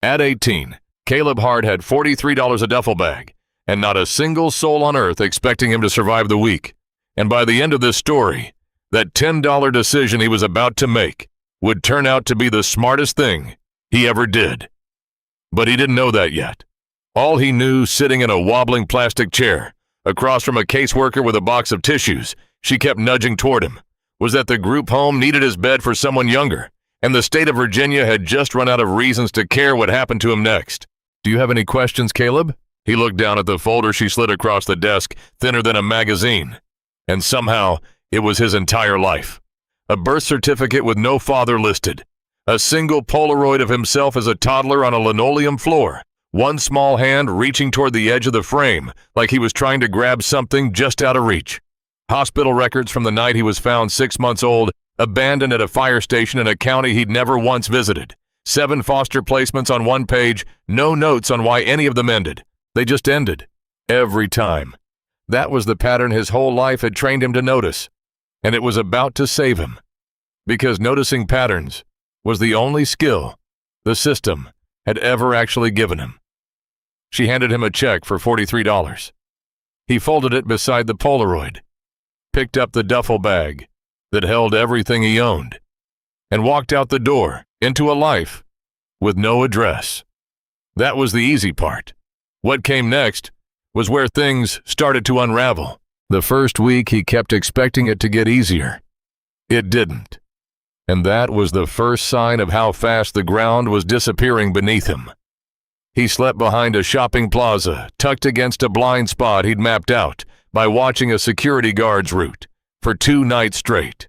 At 18, Caleb Hart had $43 a duffel bag, and not a single soul on earth expecting him to survive the week. And by the end of this story, that $10 decision he was about to make would turn out to be the smartest thing he ever did. But he didn't know that yet. All he knew, sitting in a wobbling plastic chair, across from a caseworker with a box of tissues she kept nudging toward him, was that the group home needed his bed for someone younger, and the state of Virginia had just run out of reasons to care what happened to him next. "Do you have any questions, Caleb?" He looked down at the folder she slid across the desk, thinner than a magazine. And somehow, it was his entire life. A birth certificate with no father listed. A single Polaroid of himself as a toddler on a linoleum floor. One small hand reaching toward the edge of the frame, like he was trying to grab something just out of reach. Hospital records from the night he was found 6 months old, abandoned at a fire station in a county he'd never once visited. 7 foster placements on one page, no notes on why any of them ended. They just ended. Every time. That was the pattern his whole life had trained him to notice. And it was about to save him. Because noticing patterns was the only skill the system had ever actually given him. She handed him a check for $43. He folded it beside the Polaroid, picked up the duffel bag that held everything he owned, and walked out the door into a life with no address. That was the easy part. What came next was where things started to unravel. The first week he kept expecting it to get easier. It didn't. And that was the first sign of how fast the ground was disappearing beneath him. He slept behind a shopping plaza, tucked against a blind spot he'd mapped out by watching a security guard's route for 2 nights straight.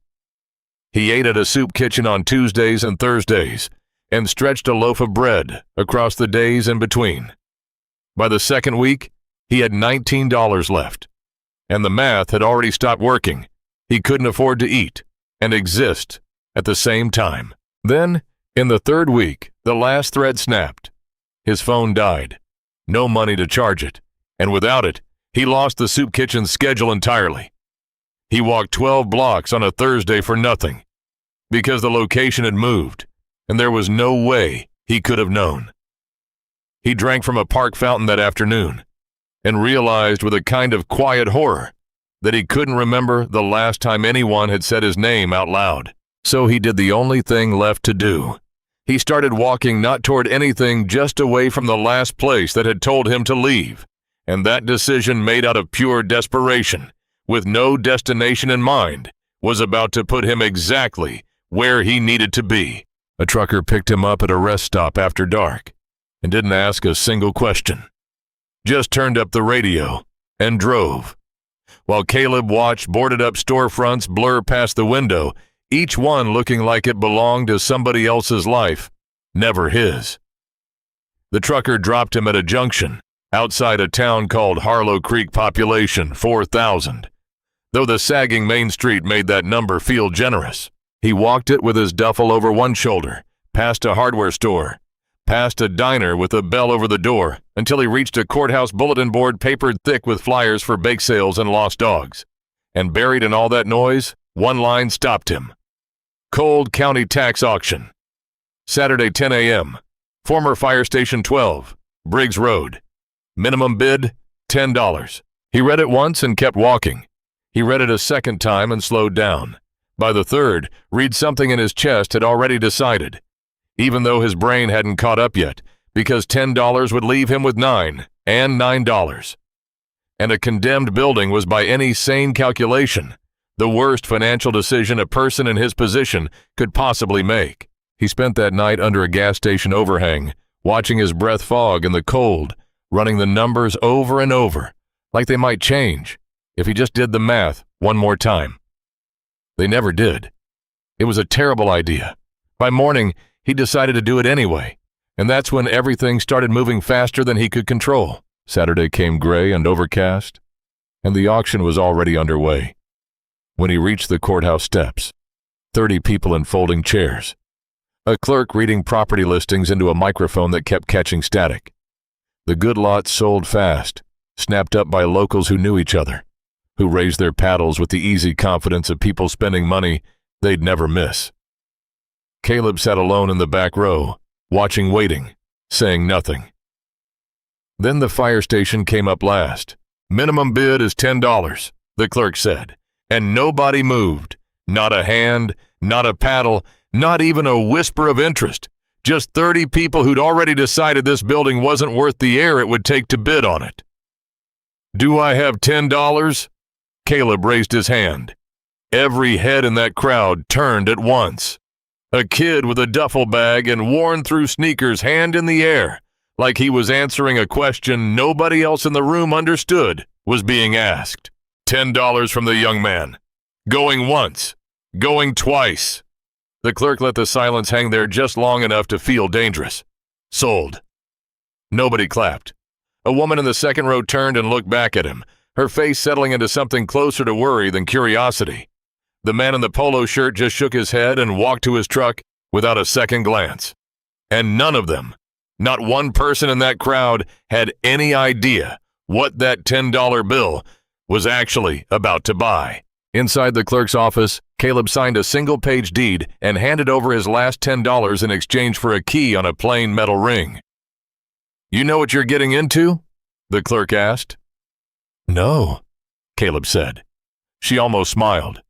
He ate at a soup kitchen on Tuesdays and Thursdays and stretched a loaf of bread across the days in between. By the second week, he had $19 left, and the math had already stopped working. He couldn't afford to eat and exist at the same time. Then, in the third week, the last thread snapped. His phone died. No money to charge it, and without it, he lost the soup kitchen's schedule entirely. He walked 12 blocks on a Thursday for nothing, because the location had moved, and there was no way he could have known. He drank from a park fountain that afternoon, and realized with a kind of quiet horror that he couldn't remember the last time anyone had said his name out loud. So he did the only thing left to do. He started walking not toward anything, just away from the last place that had told him to leave. And that decision, made out of pure desperation, with no destination in mind, was about to put him exactly where he needed to be. A trucker picked him up at a rest stop after dark and didn't ask a single question. Just turned up the radio and drove. While Caleb watched boarded-up storefronts blur past the window, each one looking like it belonged to somebody else's life, never his. The trucker dropped him at a junction outside a town called Harlow Creek, population 4,000. Though the sagging main street made that number feel generous, he walked it with his duffel over one shoulder, past a hardware store, past a diner with a bell over the door, until he reached a courthouse bulletin board papered thick with flyers for bake sales and lost dogs. And buried in all that noise, one line stopped him. Cold County Tax Auction. Saturday, 10 a.m. Former Fire Station 12, Briggs Road. Minimum bid, $10. He read it once and kept walking. He read it a second time and slowed down. By the third, read something in his chest had already decided, even though his brain hadn't caught up yet, because $10 would leave him with $9 and $9. And a condemned building was, by any sane calculation, the worst financial decision a person in his position could possibly make. He spent that night under a gas station overhang, watching his breath fog in the cold, running the numbers over and over, like they might change if he just did the math one more time. They never did. It was a terrible idea. By morning, he decided to do it anyway, and that's when everything started moving faster than he could control. Saturday came gray and overcast, and the auction was already underway. When he reached the courthouse steps, 30 people in folding chairs, a clerk reading property listings into a microphone that kept catching static. The good lots sold fast, snapped up by locals who knew each other, who raised their paddles with the easy confidence of people spending money they'd never miss. Caleb sat alone in the back row, watching, waiting, saying nothing. Then the fire station came up last. "Minimum bid is $10, the clerk said, and nobody moved. Not a hand, not a paddle, not even a whisper of interest. Just 30 people who'd already decided this building wasn't worth the air it would take to bid on it. "Do I have $10? Caleb raised his hand. Every head in that crowd turned at once. A kid with a duffel bag and worn-through sneakers, hand in the air, like he was answering a question nobody else in the room understood, was being asked. $10 from the young man. Going once. Going twice. The clerk let the silence hang there just long enough to feel dangerous. Sold. Nobody clapped. A woman in the second row turned and looked back at him, her face settling into something closer to worry than curiosity. The man in the polo shirt just shook his head and walked to his truck without a second glance. And none of them, not one person in that crowd, had any idea what that $10 bill was actually about to buy. Inside the clerk's office, Caleb signed a single-page deed and handed over his last $10 in exchange for a key on a plain metal ring. "You know what you're getting into?" the clerk asked. "No," Caleb said. She almost smiled.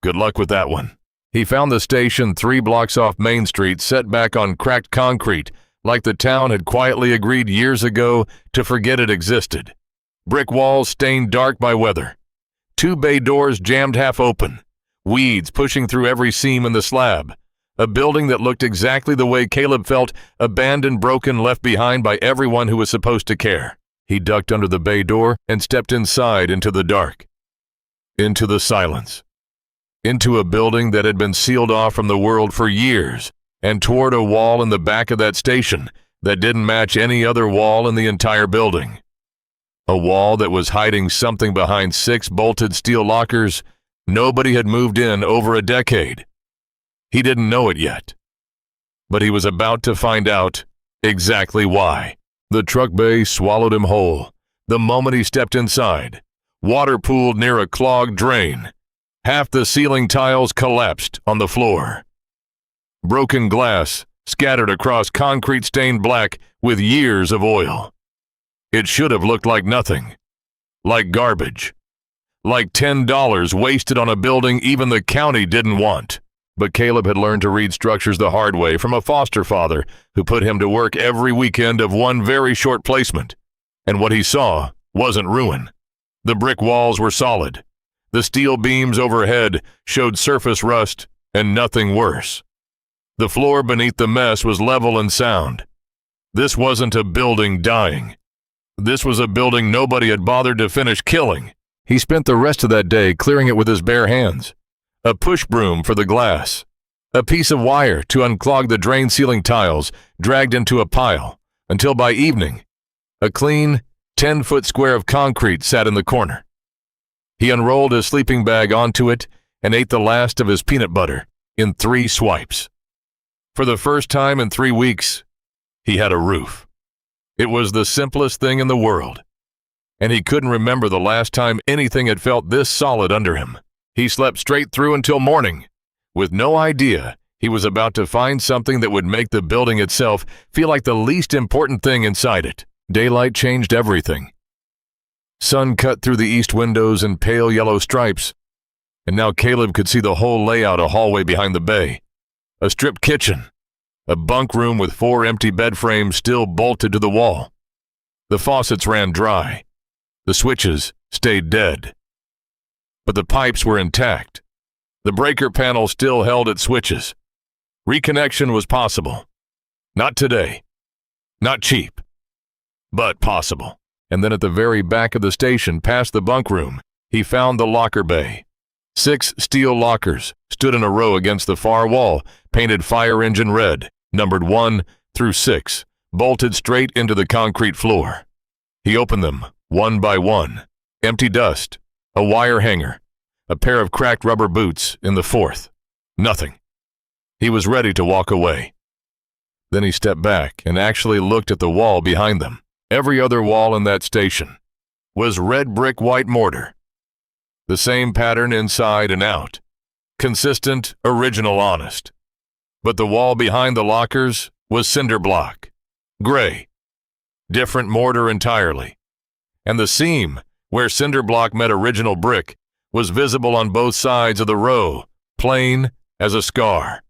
"Good luck with that one." He found the station 3 blocks off Main Street, set back on cracked concrete, like the town had quietly agreed years ago to forget it existed. Brick walls stained dark by weather. 2 bay doors jammed half open. Weeds pushing through every seam in the slab. A building that looked exactly the way Caleb felt, abandoned, broken, left behind by everyone who was supposed to care. He ducked under the bay door and stepped inside into the dark. Into the silence. Into a building that had been sealed off from the world for years, and toward a wall in the back of that station that didn't match any other wall in the entire building. A wall that was hiding something behind 6 bolted steel lockers nobody had moved in over a decade. He didn't know it yet, but he was about to find out exactly why. The truck bay swallowed him whole the moment he stepped inside. Water pooled near a clogged drain. Half the ceiling tiles collapsed on the floor. Broken glass scattered across concrete stained black with years of oil. It should have looked like nothing. Like garbage. Like $10 wasted on a building even the county didn't want. But Caleb had learned to read structures the hard way from a foster father who put him to work every weekend of one very short placement. And what he saw wasn't ruin. The brick walls were solid. The steel beams overhead showed surface rust and nothing worse. The floor beneath the mess was level and sound. This wasn't a building dying. This was a building nobody had bothered to finish killing. He spent the rest of that day clearing it with his bare hands. A push broom for the glass. A piece of wire to unclog the drain ceiling tiles dragged into a pile, until by evening, a clean, 10-foot square of concrete sat in the corner. He unrolled his sleeping bag onto it and ate the last of his peanut butter in 3 swipes. For the first time in 3 weeks, he had a roof. It was the simplest thing in the world, and he couldn't remember the last time anything had felt this solid under him. He slept straight through until morning, with no idea he was about to find something that would make the building itself feel like the least important thing inside it. Daylight changed everything. Sun cut through the east windows in pale yellow stripes, and now Caleb could see the whole layout: a hallway behind the bay, a stripped kitchen, a bunk room with 4 empty bed frames still bolted to the wall. The faucets ran dry. The switches stayed dead. But the pipes were intact. The breaker panel still held its switches. Reconnection was possible. Not today. Not cheap. But possible. And then at the very back of the station, past the bunk room, he found the locker bay. 6 steel lockers stood in a row against the far wall, painted fire engine red, numbered 1 through 6, bolted straight into the concrete floor. He opened them, one by one. Empty dust, a wire hanger, a pair of cracked rubber boots in the 4th. Nothing. He was ready to walk away. Then he stepped back and actually looked at the wall behind them. Every other wall in that station was red brick white mortar. The same pattern inside and out. Consistent, original, honest. But the wall behind the lockers was cinder block. Gray. Different mortar entirely. And the seam, where cinder block met original brick, was visible on both sides of the row, plain as a scar.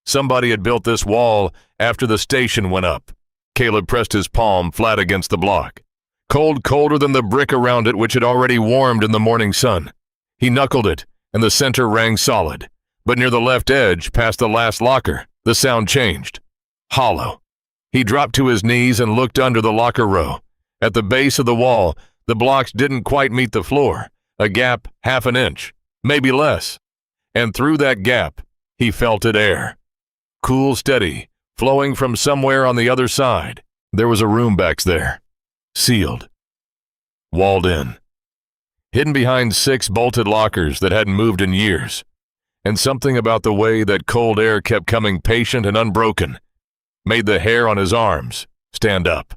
Somebody had built this wall after the station went up. Caleb pressed his palm flat against the block. Cold, colder than the brick around it, which had already warmed in the morning sun. He knuckled it, and the center rang solid. But near the left edge, past the last locker, the sound changed. Hollow. He dropped to his knees and looked under the locker row. At the base of the wall, the blocks didn't quite meet the floor, a gap half an inch, maybe less. And through that gap, he felt it air. Cool, steady, flowing from somewhere on the other side. There was a room back there. Sealed. Walled in. Hidden behind 6 bolted lockers that hadn't moved in years. And something about the way that cold air kept coming patient and unbroken made the hair on his arms stand up.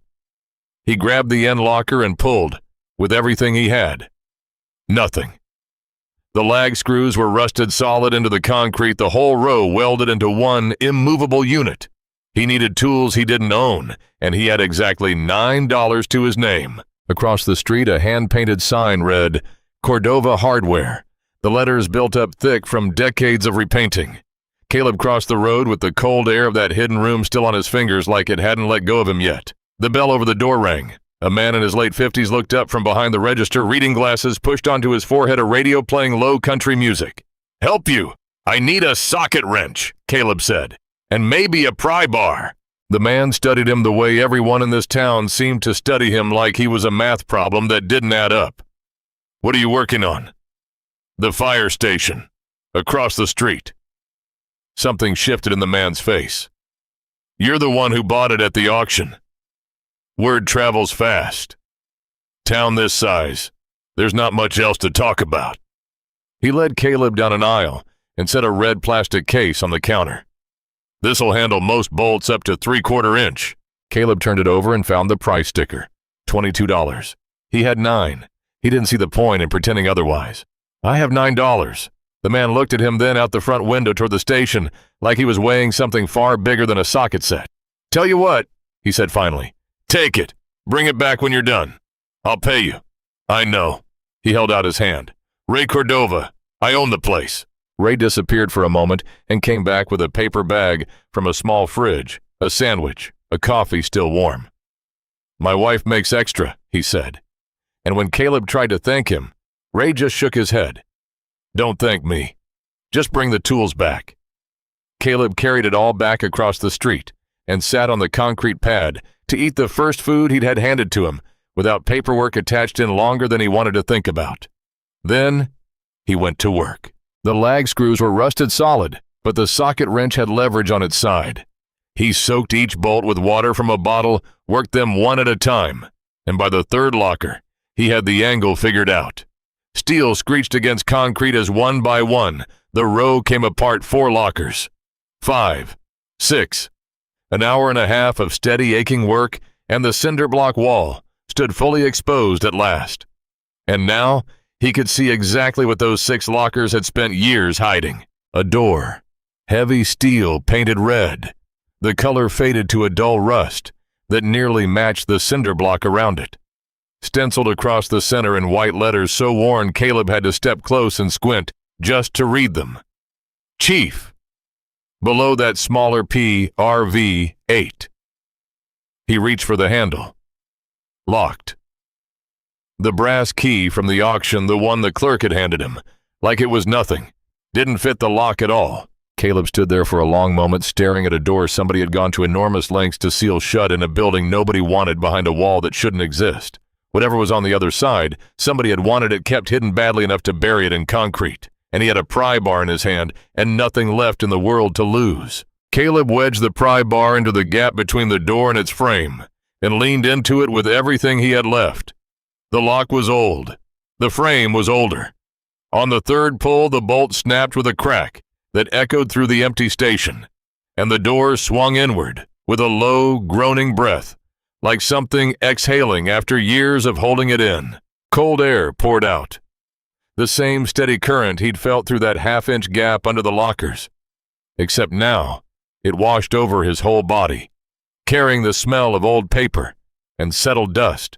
He grabbed the end locker and pulled, with everything he had. Nothing. The lag screws were rusted solid into the concrete, the whole row welded into one immovable unit. He needed tools he didn't own, and he had exactly $9 to his name. Across the street, a hand-painted sign read, Cordova Hardware, the letters built up thick from decades of repainting. Caleb crossed the road with the cold air of that hidden room still on his fingers like it hadn't let go of him yet. The bell over the door rang. A man in his late 50s looked up from behind the register, reading glasses pushed onto his forehead, a radio playing low country music. "Help you. I need a socket wrench," Caleb said, "and maybe a pry bar." The man studied him the way everyone in this town seemed to study him, like he was a math problem that didn't add up. "What are you working on?" "The fire station. Across the street." Something shifted in the man's face. "You're the one who bought it at the auction." Word travels fast. Town this size, there's not much else to talk about. He led Caleb down an aisle and set a red plastic case on the counter. "This'll handle most bolts up to 3/4 inch. Caleb turned it over and found the price sticker. $22. He had 9. He didn't see the point in pretending otherwise. "I have $9. The man looked at him, then out the front window toward the station, like he was weighing something far bigger than a socket set. "Tell you what," he said finally. "Take it. Bring it back when you're done. I'll pay you." "I know." He held out his hand. "Ray Cordova. I own the place." Ray disappeared for a moment and came back with a paper bag from a small fridge, a sandwich, a coffee still warm. "My wife makes extra," he said. And when Caleb tried to thank him, Ray just shook his head. "Don't thank me. Just bring the tools back." Caleb carried it all back across the street and sat on the concrete pad to eat the first food he'd had handed to him, without paperwork attached in longer than he wanted to think about. Then he went to work. The lag screws were rusted solid, but the socket wrench had leverage on its side. He soaked each bolt with water from a bottle, worked them one at a time, and by the third locker, he had the angle figured out. Steel screeched against concrete as one by one, the row came apart 4 lockers. 5, 6. An hour and a half of steady, aching work, and the cinder block wall stood fully exposed at last. And now he could see exactly what those 6 lockers had spent years hiding. A door, heavy steel painted red, the color faded to a dull rust that nearly matched the cinder block around it. Stenciled across the center in white letters so worn Caleb had to step close and squint just to read them. Chief. Below that smaller P, RV 8. He reached for the handle. Locked. The brass key from the auction, the one the clerk had handed him, like it was nothing, didn't fit the lock at all. Caleb stood there for a long moment, staring at a door somebody had gone to enormous lengths to seal shut in a building nobody wanted behind a wall that shouldn't exist. Whatever was on the other side, somebody had wanted it kept hidden badly enough to bury it in concrete. And he had a pry bar in his hand and nothing left in the world to lose. Caleb wedged the pry bar into the gap between the door and its frame and leaned into it with everything he had left. The lock was old. The frame was older. On the third pull, the bolt snapped with a crack that echoed through the empty station, and the door swung inward with a low, groaning breath, like something exhaling after years of holding it in. Cold air poured out. The same steady current he'd felt through that half-inch gap under the lockers. Except now, it washed over his whole body. carrying the smell of old paper and settled dust,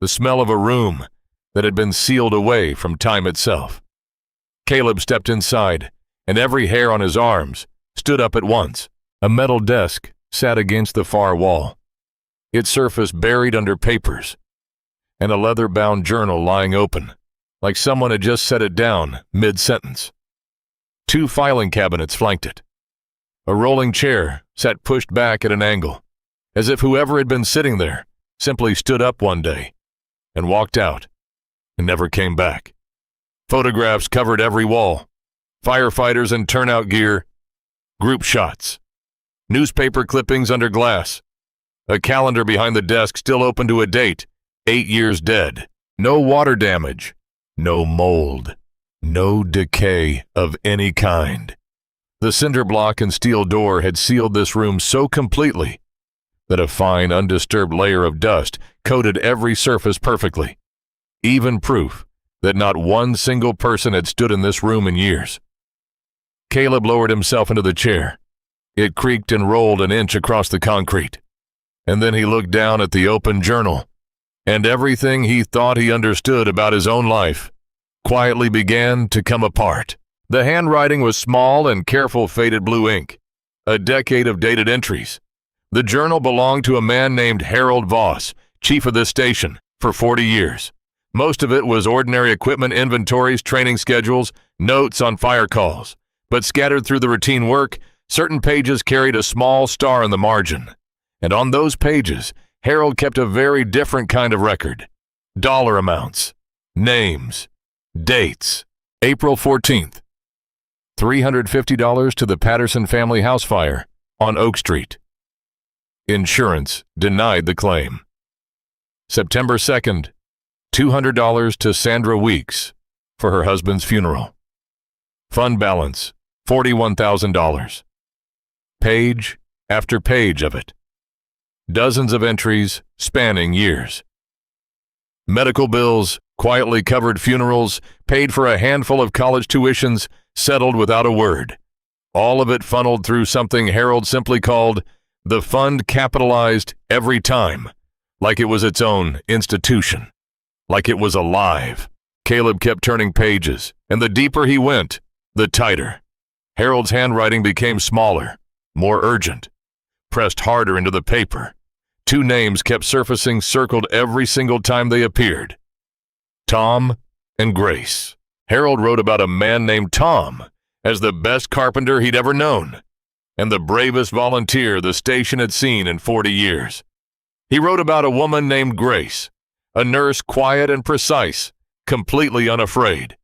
the smell of a room that had been sealed away from time itself. Caleb stepped inside, and every hair on his arms stood up at once. A metal desk sat against the far wall, its surface buried under papers, and a leather-bound journal lying open, like someone had just set it down mid-sentence. 2 filing cabinets flanked it. A rolling chair sat pushed back at an angle, as if whoever had been sitting there simply stood up one day and walked out and never came back. Photographs covered every wall, firefighters in turnout gear, group shots, newspaper clippings under glass, a calendar behind the desk still open to a date, 8 years dead. No water damage, no mold, no decay of any kind. The cinder block and steel door had sealed this room so completely that a fine, undisturbed layer of dust coated every surface perfectly, even proof that not one single person had stood in this room in years. Caleb lowered himself into the chair. It creaked and rolled an inch across the concrete, and then he looked down at the open journal, and everything he thought he understood about his own life quietly began to come apart. The handwriting was small and careful faded blue ink, a decade of dated entries. The journal belonged to a man named Harold Voss, chief of this station, for 40 years. Most of it was ordinary equipment inventories, training schedules, notes on fire calls. But scattered through the routine work, certain pages carried a small star in the margin. And on those pages, Harold kept a very different kind of record. Dollar amounts, names, dates. April 14th, $350 to the Patterson family house fire on Oak Street. Insurance denied the claim. September 2nd, $200 to Sandra Weeks for her husband's funeral. Fund balance, $41,000. Page after page of it. Dozens of entries spanning years. Medical bills, quietly covered funerals, paid for a handful of college tuitions, settled without a word. All of it funneled through something Harold simply called the fund, capitalized every time, like it was its own institution, like it was alive. Caleb kept turning pages, and the deeper he went, the tighter. Harold's handwriting became smaller, more urgent, pressed harder into the paper. 2 names kept surfacing, circled every single time they appeared. Tom and Grace. Harold wrote about a man named Tom as the best carpenter he'd ever known, and the bravest volunteer the station had seen in 40 years. He wrote about a woman named Grace, a nurse quiet and precise, completely unafraid.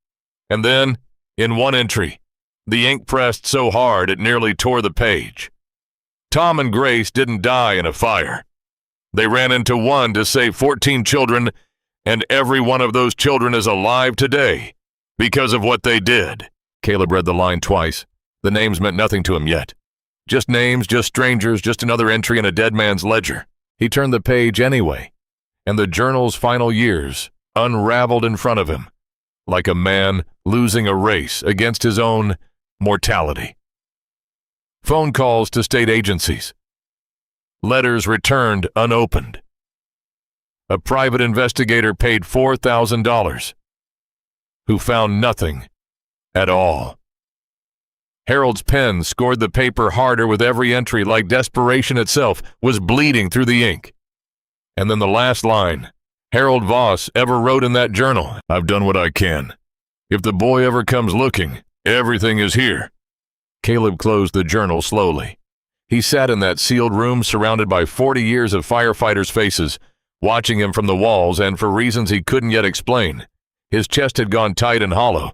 And then, in one entry, the ink pressed so hard it nearly tore the page. Tom and Grace didn't die in a fire. They ran into one to save 14 children, and every one of those children is alive today because of what they did. Caleb read the line twice. The names meant nothing to him yet. Just names, just strangers, just another entry in a dead man's ledger. He turned the page anyway, and the journal's final years unraveled in front of him, like a man losing a race against his own mortality. Phone calls to state agencies. Letters returned unopened. A private investigator paid $4,000, who found nothing at all. Harold's pen scored the paper harder with every entry, like desperation itself was bleeding through the ink. And then the last line Harold Voss ever wrote in that journal: "I've done what I can. If the boy ever comes looking, everything is here." Caleb closed the journal slowly. He sat in that sealed room surrounded by 40 years of firefighters' faces, watching him from the walls, and for reasons he couldn't yet explain, his chest had gone tight and hollow,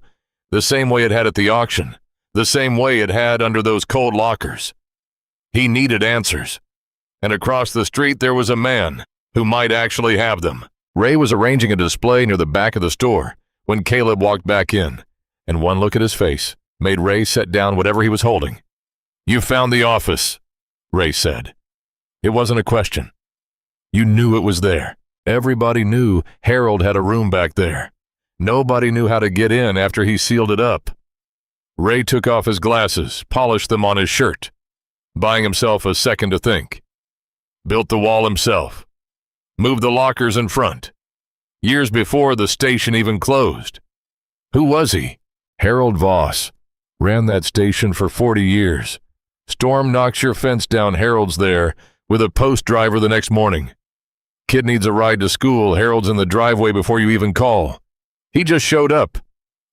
the same way it had at the auction, the same way it had under those cold lockers. He needed answers. And across the street there was a man who might actually have them. Ray was arranging a display near the back of the store when Caleb walked back in, and one look at his face made Ray set down whatever he was holding. "You found the office," Ray said. It wasn't a question. You knew it was there. Everybody knew Harold had a room back there. Nobody knew how to get in after he sealed it up. Ray took off his glasses, polished them on his shirt, buying himself a second to think. built the wall himself, moved the lockers in front, years before the station even closed. Who was he? Harold Voss. Ran that station for 40 years. Storm knocks your fence down, Harold's there, with a post driver the next morning. Kid needs a ride to school, Harold's in the driveway before you even call. He just showed up.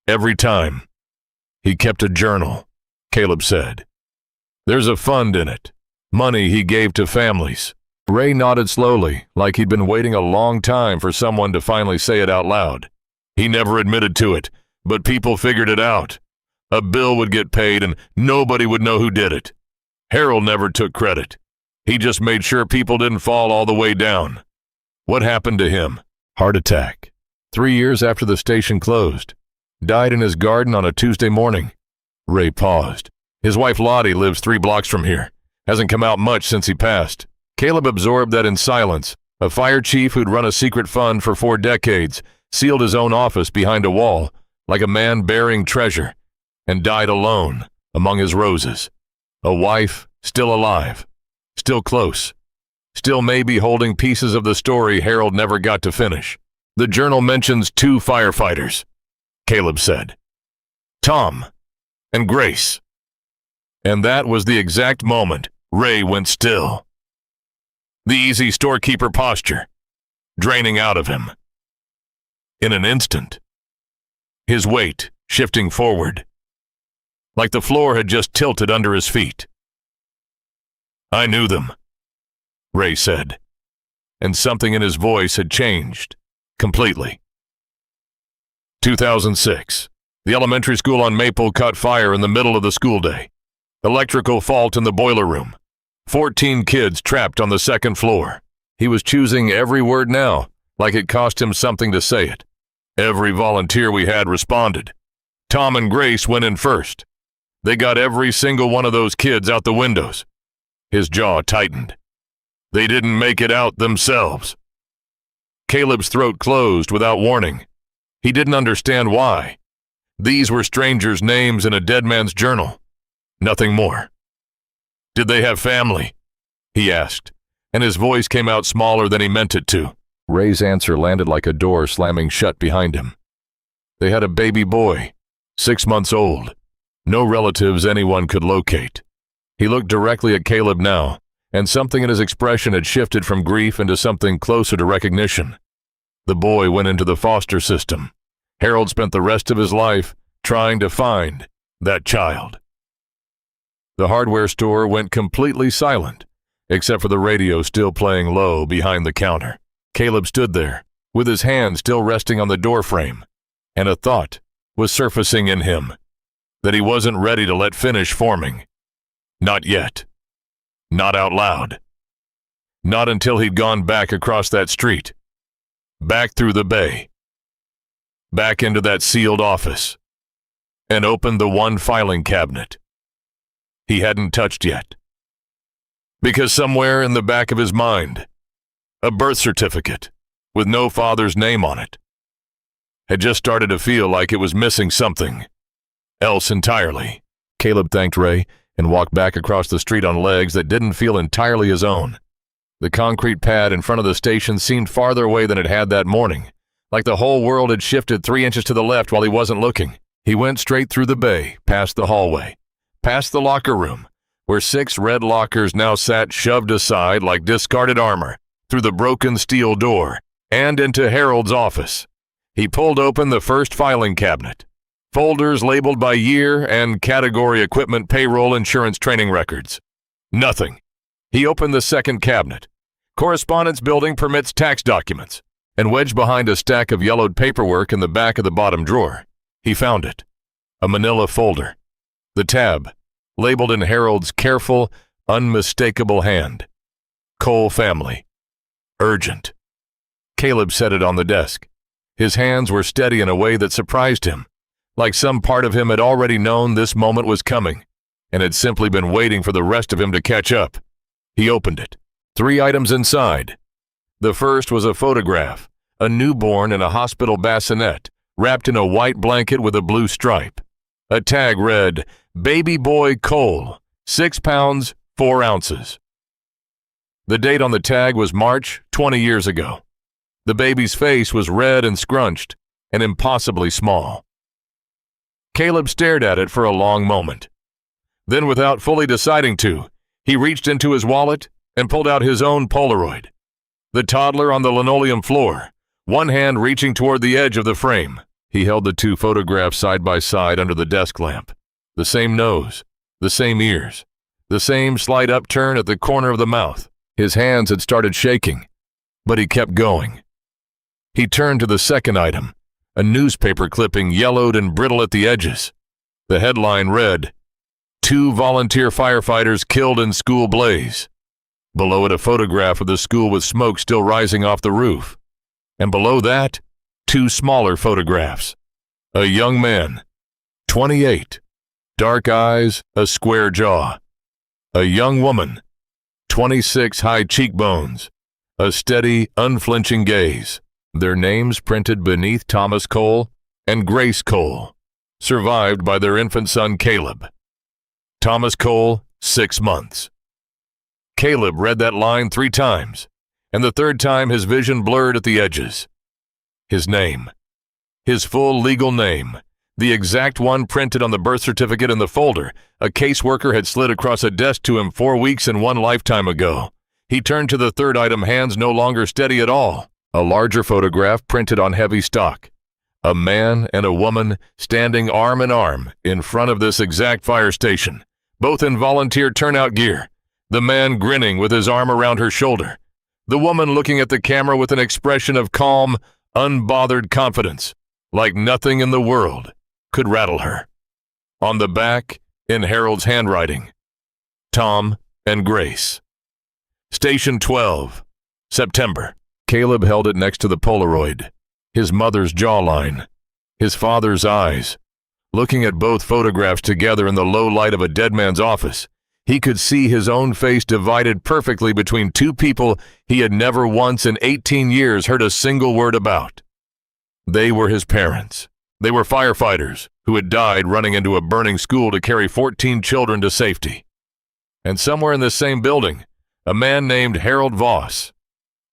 Every time. He kept a journal, Caleb said. There's a fund in it. Money he gave to families. Ray nodded slowly, like he'd been waiting a long time for someone to finally say it out loud. He never admitted to it, but people figured it out. A bill would get paid and nobody would know who did it. Harold never took credit. He just made sure people didn't fall all the way down. What happened to him? Heart attack. 3 years after the station closed. Died in his garden on a Tuesday morning. Ray paused. His wife Lottie lives 3 blocks from here. Hasn't come out much since he passed. Caleb absorbed that in silence. A fire chief who'd run a secret fund for 4 decades, sealed his own office behind a wall, like a man burying treasure, and died alone among his roses. A wife still alive, still close, still maybe holding pieces of the story Harold never got to finish. The journal mentions 2 firefighters, Caleb said. Tom and Grace. And that was the exact moment Ray went still. The easy storekeeper posture, draining out of him. In an instant, his weight shifting forward, like the floor had just tilted under his feet. I knew them, Ray said, and something in his voice had changed completely. 2006. The elementary school on Maple caught fire in the middle of the school day. Electrical fault in the boiler room. 14 kids trapped on the 2nd floor. He was choosing every word now, like it cost him something to say it. Every volunteer we had responded. Tom and Grace went in first. They got every single one of those kids out the windows. His jaw tightened. They didn't make it out themselves. Caleb's throat closed without warning. He didn't understand why. These were strangers' names in a dead man's journal. Nothing more. Did they have family? He asked, and his voice came out smaller than he meant it to. Ray's answer landed like a door slamming shut behind him. They had a baby boy, 6 months old. No relatives anyone could locate. He looked directly at Caleb now, and something in his expression had shifted from grief into something closer to recognition. The boy went into the foster system. Harold spent the rest of his life trying to find that child. The hardware store went completely silent, except for the radio still playing low behind the counter. Caleb stood there, with his hand still resting on the doorframe, and a thought was surfacing in him that he wasn't ready to let finish forming. Not yet. Not out loud. Not until he'd gone back across that street. Back through the bay. Back into that sealed office. And opened the one filing cabinet he hadn't touched yet. Because somewhere in the back of his mind, a birth certificate with no father's name on it had just started to feel like it was missing something else entirely. Caleb thanked Ray and walked back across the street on legs that didn't feel entirely his own. The concrete pad in front of the station seemed farther away than it had that morning, like the whole world had shifted 3 inches to the left while he wasn't looking. He went straight through the bay, past the hallway, past the locker room, where 6 red lockers now sat shoved aside like discarded armor, through the broken steel door, and into Harold's office. He pulled open the first filing cabinet. Folders labeled by year and category: equipment, payroll, insurance, training records. Nothing. He opened the second cabinet. Correspondence building, permits, tax documents. And wedged behind a stack of yellowed paperwork in the back of the bottom drawer, he found it. A manila folder. The tab, labeled in Harold's careful, unmistakable hand. Cole family. Urgent. Caleb set it on the desk. His hands were steady in a way that surprised him, like some part of him had already known this moment was coming, and had simply been waiting for the rest of him to catch up. He opened it. 3 items inside. The first was a photograph, a newborn in a hospital bassinet, wrapped in a white blanket with a blue stripe. A tag read, "Baby boy Cole, 6 pounds, 4 ounces." The date on the tag was March 20 years ago. The baby's face was red and scrunched and impossibly small. Caleb stared at it for a long moment. Then, without fully deciding to, he reached into his wallet and pulled out his own Polaroid. The toddler on the linoleum floor, one hand reaching toward the edge of the frame. He held the two photographs side by side under the desk lamp. The same nose, the same ears, the same slight upturn at the corner of the mouth. His hands had started shaking, but he kept going. He turned to the second item, a newspaper clipping yellowed and brittle at the edges. The headline read, "2 volunteer firefighters killed in school blaze." Below it, a photograph of the school with smoke still rising off the roof. And below that, 2 smaller photographs. A young man, 28, dark eyes, a square jaw. A young woman, 26, high cheekbones, a steady, unflinching gaze. Their names printed beneath: Thomas Cole and Grace Cole, survived by their infant son Caleb. Thomas Cole, 6 months. Caleb read that line 3 times, and the third time his vision blurred at the edges. His name. His full legal name, the exact one printed on the birth certificate in the folder a caseworker had slid across a desk to him 4 weeks and 1 lifetime ago. He turned to the third item, hands no longer steady at all. A larger photograph printed on heavy stock. A man and a woman standing arm in arm in front of this exact fire station, both in volunteer turnout gear. The man grinning with his arm around her shoulder. The woman looking at the camera with an expression of calm, unbothered confidence, like nothing in the world could rattle her. On the back, in Harold's handwriting, Tom and Grace. Station 12, September. Caleb held it next to the Polaroid, his mother's jawline, his father's eyes. Looking at both photographs together in the low light of a dead man's office, he could see his own face divided perfectly between 2 people he had never once in 18 years heard a single word about. They were his parents. They were firefighters who had died running into a burning school to carry 14 children to safety. And somewhere in this same building, a man named Harold Voss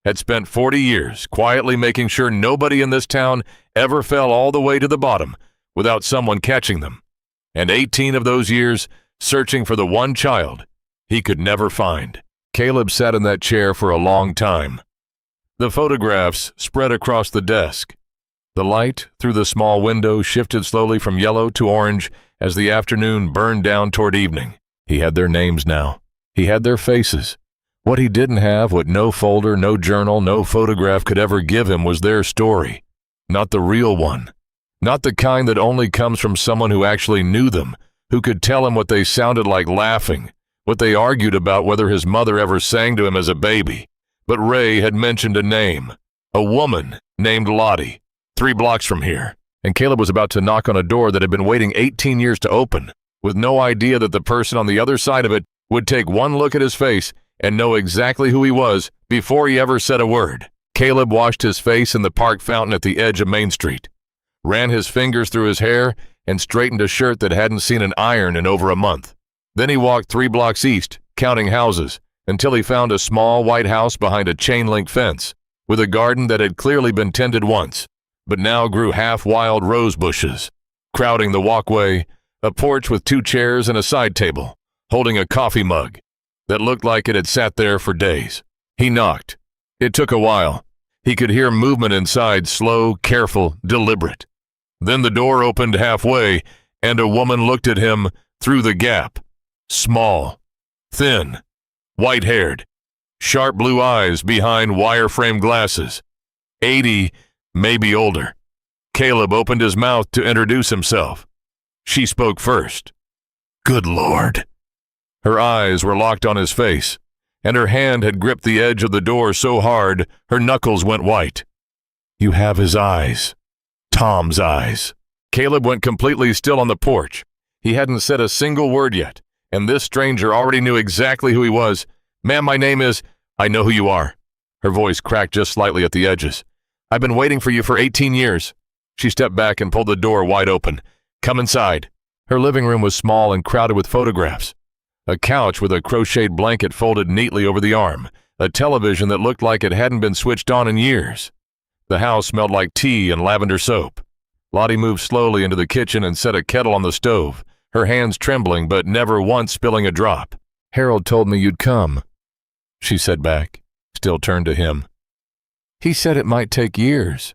had spent 40 years quietly making sure nobody in this town ever fell all the way to the bottom without someone catching them, and 18 of those years searching for the one child he could never find. Caleb sat in that chair for a long time. The photographs spread across the desk. The light through the small window shifted slowly from yellow to orange as the afternoon burned down toward evening. He had their names now. He had their faces. What he didn't have, what no folder, no journal, no photograph could ever give him, was their story. Not the real one. Not the kind that only comes from someone who actually knew them, who could tell him what they sounded like laughing, what they argued about, whether his mother ever sang to him as a baby. But Ray had mentioned a name, a woman named Lottie, 3 blocks from here, and Caleb was about to knock on a door that had been waiting 18 years to open, with no idea that the person on the other side of it would take one look at his face and know exactly who he was before he ever said a word. Caleb washed his face in the park fountain at the edge of Main Street, ran his fingers through his hair, and straightened a shirt that hadn't seen an iron in over a month. Then he walked 3 blocks east, counting houses, until he found a small white house behind a chain-link fence, with a garden that had clearly been tended once, but now grew half-wild rose bushes. Crowding the walkway, a porch with 2 chairs and a side table, holding a coffee mug that looked like it had sat there for days. He knocked. It took a while. He could hear movement inside, slow, careful, deliberate. Then the door opened halfway, and a woman looked at him through the gap. Small, thin, white-haired, sharp blue eyes behind wire-frame glasses. 80, maybe older. Caleb opened his mouth to introduce himself. She spoke first. "Good Lord." Her eyes were locked on his face, and her hand had gripped the edge of the door so hard her knuckles went white. "You have his eyes. Tom's eyes." Caleb went completely still on the porch. He hadn't said a single word yet, and this stranger already knew exactly who he was. "Ma'am, my name is—" "I know who you are." Her voice cracked just slightly at the edges. "I've been waiting for you for 18 years. She stepped back and pulled the door wide open. "Come inside." Her living room was small and crowded with photographs. A couch with a crocheted blanket folded neatly over the arm, a television that looked like it hadn't been switched on in years. The house smelled like tea and lavender soap. Lottie moved slowly into the kitchen and set a kettle on the stove, her hands trembling but never once spilling a drop. "Harold told me you'd come," she said back, still turned to him. "He said it might take years.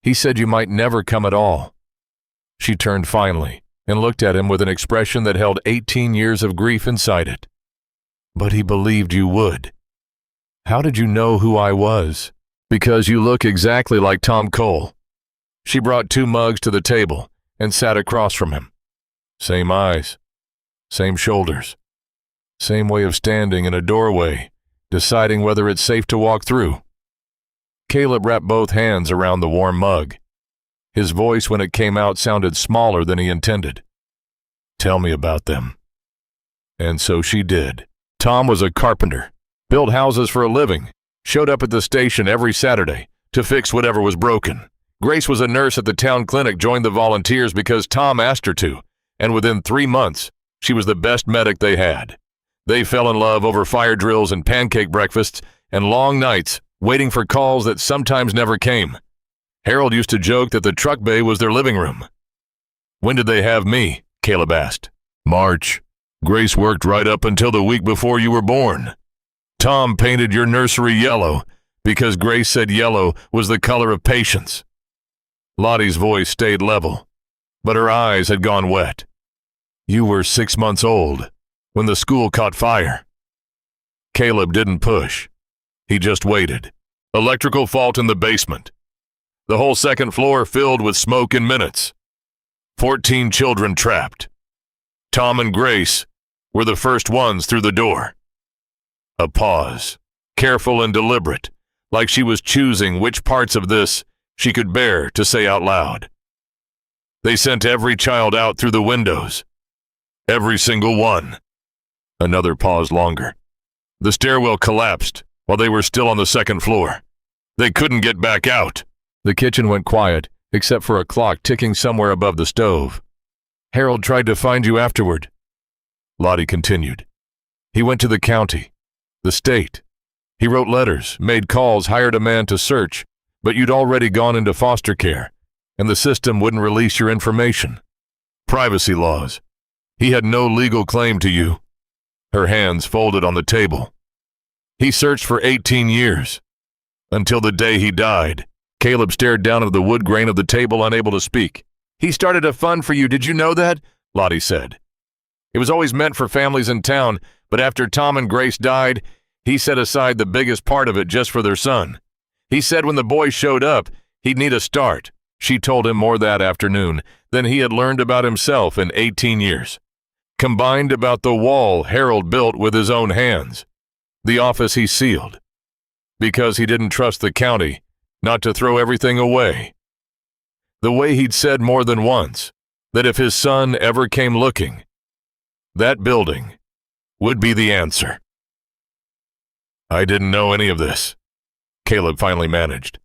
He said you might never come at all." She turned finally and looked at him with an expression that held 18 years of grief inside it. "But he believed you would." "How did you know who I was?" "Because you look exactly like Tom Cole." She brought 2 mugs to the table and sat across from him. Same eyes, same shoulders, same way of standing in a doorway, deciding whether it's safe to walk through. Caleb wrapped both hands around the warm mug. His voice, when it came out, sounded smaller than he intended. "Tell me about them." And so she did. Tom was a carpenter, built houses for a living, showed up at the station every Saturday to fix whatever was broken. Grace was a nurse at the town clinic, joined the volunteers because Tom asked her to, and within 3 months, she was the best medic they had. They fell in love over fire drills and pancake breakfasts and long nights waiting for calls that sometimes never came. Harold used to joke that the truck bay was their living room. "When did they have me?" Caleb asked. "March. Grace worked right up until the week before you were born. Tom painted your nursery yellow because Grace said yellow was the color of patience." Lottie's voice stayed level, but her eyes had gone wet. "You were 6 months old when the school caught fire." Caleb didn't push. He just waited. Electrical fault in the basement. The whole second floor filled with smoke in minutes. 14 children trapped. Tom and Grace were the first ones through the door. A pause, careful and deliberate, like she was choosing which parts of this she could bear to say out loud. "They sent every child out through the windows. Every single one." Another pause longer. "The stairwell collapsed while they were still on the second floor. They couldn't get back out." The kitchen went quiet, except for a clock ticking somewhere above the stove. "Harold tried to find you afterward," Lottie continued. "He went to the county, the state. He wrote letters, made calls, hired a man to search, but you'd already gone into foster care, and the system wouldn't release your information. Privacy laws. He had no legal claim to you." Her hands folded on the table. "He searched for 18 years, until the day he died." Caleb stared down at the wood grain of the table, unable to speak. "He started a fund for you, did you know that?" Lottie said. "It was always meant for families in town, but after Tom and Grace died, he set aside the biggest part of it just for their son. He said when the boy showed up, he'd need a start." She told him more that afternoon than he had learned about himself in 18 years. Combined about the wall Harold built with his own hands, the office he sealed, because he didn't trust the county not to throw everything away. The way he'd said more than once that if his son ever came looking, that building would be the answer. "I didn't know any of this," Caleb finally managed.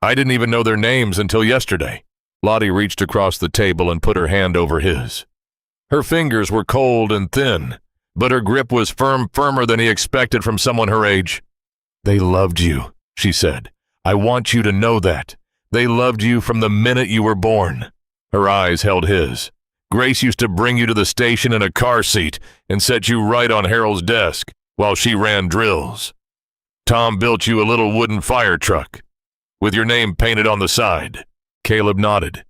"I didn't even know their names until yesterday." Lottie reached across the table and put her hand over his. Her fingers were cold and thin, but her grip was firmer than he expected from someone her age. "They loved you," she said. "I want you to know that. They loved you from the minute you were born." Her eyes held his. "Grace used to bring you to the station in a car seat and set you right on Harold's desk while she ran drills. Tom built you a little wooden fire truck with your name painted on the side." Caleb nodded.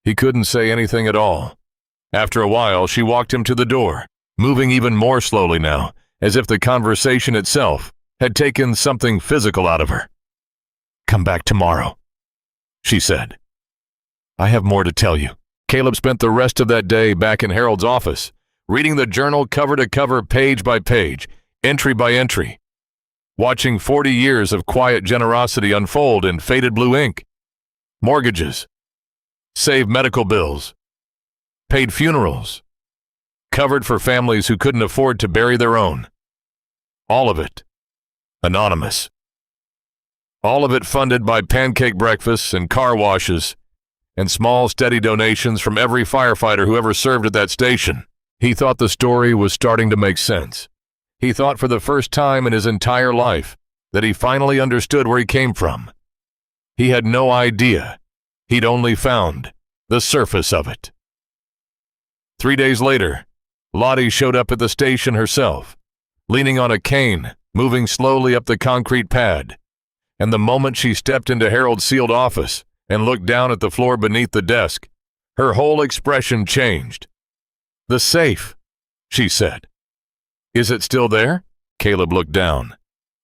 He couldn't say anything at all. After a while, she walked him to the door, moving even more slowly now, as if the conversation itself had taken something physical out of her. "Come back tomorrow," she said. "I have more to tell you." Caleb spent the rest of that day back in Harold's office, reading the journal cover to cover, page by page, entry by entry, watching 40 years of quiet generosity unfold in faded blue ink. Mortgages, saved medical bills, paid funerals, covered for families who couldn't afford to bury their own. All of it anonymous. All of it funded by pancake breakfasts and car washes and small, steady donations from every firefighter who ever served at that station. He thought the story was starting to make sense. He thought for the first time in his entire life that he finally understood where he came from. He had no idea. He'd only found the surface of it. 3 days later, Lottie showed up at the station herself, leaning on a cane, moving slowly up the concrete pad. And the moment she stepped into Harold's sealed office and looked down at the floor beneath the desk, her whole expression changed. "The safe," she said. "Is it still there?" Caleb looked down.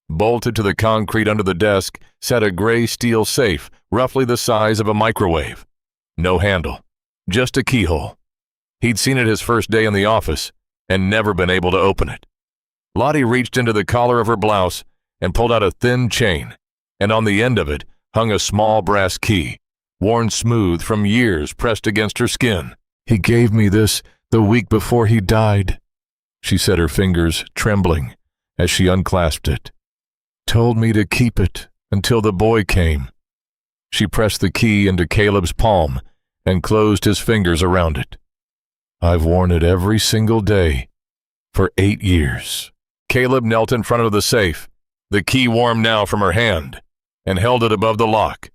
Bolted to the concrete under the desk sat a gray steel safe, roughly the size of a microwave. No handle, just a keyhole. He'd seen it his first day in the office and never been able to open it. Lottie reached into the collar of her blouse and pulled out a thin chain, and on the end of it hung a small brass key, worn smooth from years pressed against her skin. "He gave me this the week before he died," she said, her fingers trembling as she unclasped it. "Told me to keep it until the boy came." She pressed the key into Caleb's palm and closed his fingers around it. "I've worn it every single day for 8 years. Caleb knelt in front of the safe, the key warm now from her hand, and held it above the lock,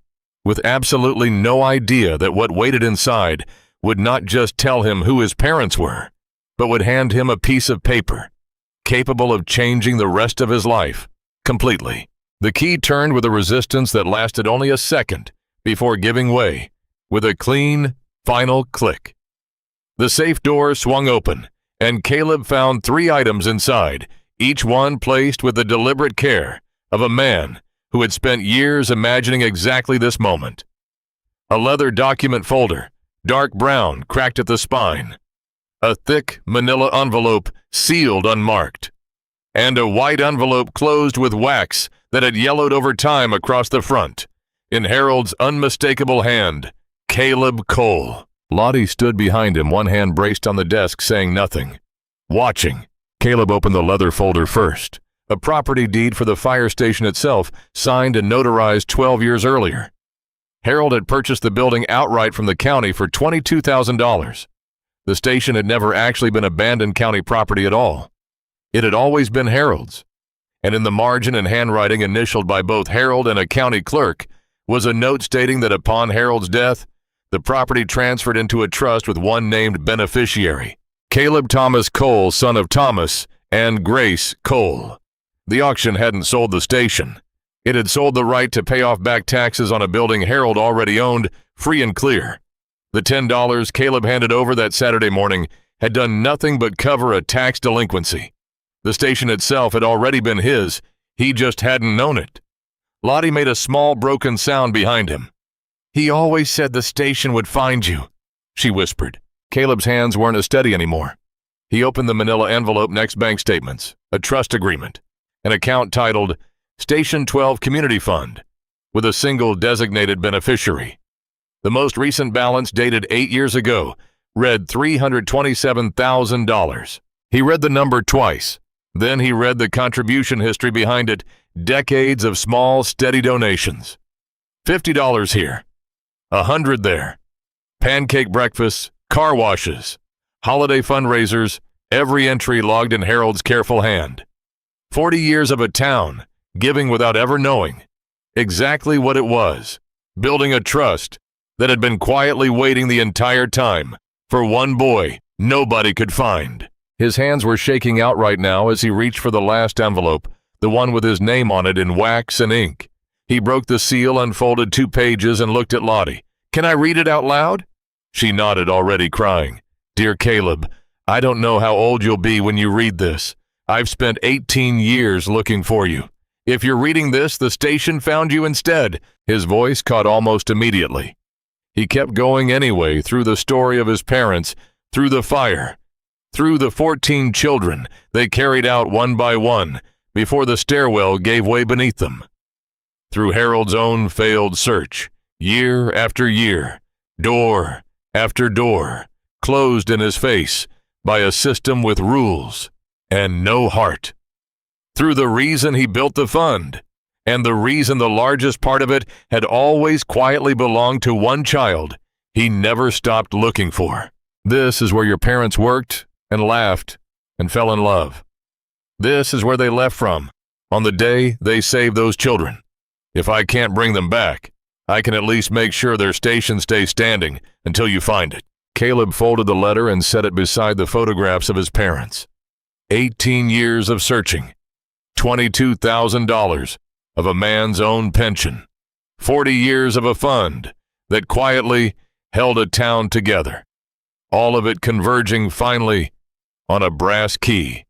with absolutely no idea that what waited inside would not just tell him who his parents were, but would hand him a piece of paper capable of changing the rest of his life completely. The key turned with a resistance that lasted only a second before giving way with a clean, final click. The safe door swung open, and Caleb found 3 items inside, each one placed with the deliberate care of a man who had spent years imagining exactly this moment. A leather document folder, dark brown, cracked at the spine. A thick manila envelope sealed unmarked. And a white envelope closed with wax that had yellowed over time across the front. In Harold's unmistakable hand, Caleb Cole. Lottie stood behind him, one hand braced on the desk, saying nothing. Watching. Caleb opened the leather folder first. A property deed for the fire station itself, signed and notarized 12 years earlier. Harold had purchased the building outright from the county for $22,000. The station had never actually been abandoned county property at all. It had always been Harold's. And in the margin and handwriting initialed by both Harold and a county clerk was a note stating that upon Harold's death, the property transferred into a trust with one named beneficiary, Caleb Thomas Cole, son of Thomas, and Grace Cole. The auction hadn't sold the station. It had sold the right to pay off back taxes on a building Harold already owned, free and clear. The $10 Caleb handed over that Saturday morning had done nothing but cover a tax delinquency. The station itself had already been his, he just hadn't known it. Lottie made a small broken sound behind him. "He always said the station would find you," she whispered. Caleb's hands weren't as steady anymore. He opened the manila envelope next bank statements, a trust agreement, an account titled Station 12 Community Fund, with a single designated beneficiary. The most recent balance, dated 8 years ago, read $327,000. He read the number twice. Then he read the contribution history behind it, decades of small, steady donations. $50 here, $100 there. Pancake breakfasts, car washes, holiday fundraisers, every entry logged in Harold's careful hand. 40 years of a town, giving without ever knowing exactly what it was, building a trust that had been quietly waiting the entire time for one boy nobody could find. His hands were shaking outright now as he reached for the last envelope, the one with his name on it in wax and ink. He broke the seal, unfolded 2 pages, and looked at Lottie. "Can I read it out loud?" She nodded, already crying. "Dear Caleb, I don't know how old you'll be when you read this. I've spent 18 years looking for you. If you're reading this, the station found you instead." His voice caught almost immediately. He kept going anyway, through the story of his parents, through the fire, through the 14 children they carried out one by one before the stairwell gave way beneath them. Through Harold's own failed search, year after year, door after door, closed in his face by a system with rules and no heart. Through the reason he built the fund, and the reason the largest part of it had always quietly belonged to one child he never stopped looking for. This is where your parents worked and laughed and fell in love. This is where they left from, on the day they saved those children. If I can't bring them back, I can at least make sure their station stays standing until you find it." Caleb folded the letter and set it beside the photographs of his parents. 18 years of searching, $22,000 of a man's own pension, 40 years of a fund that quietly held a town together, all of it converging finally on a brass key,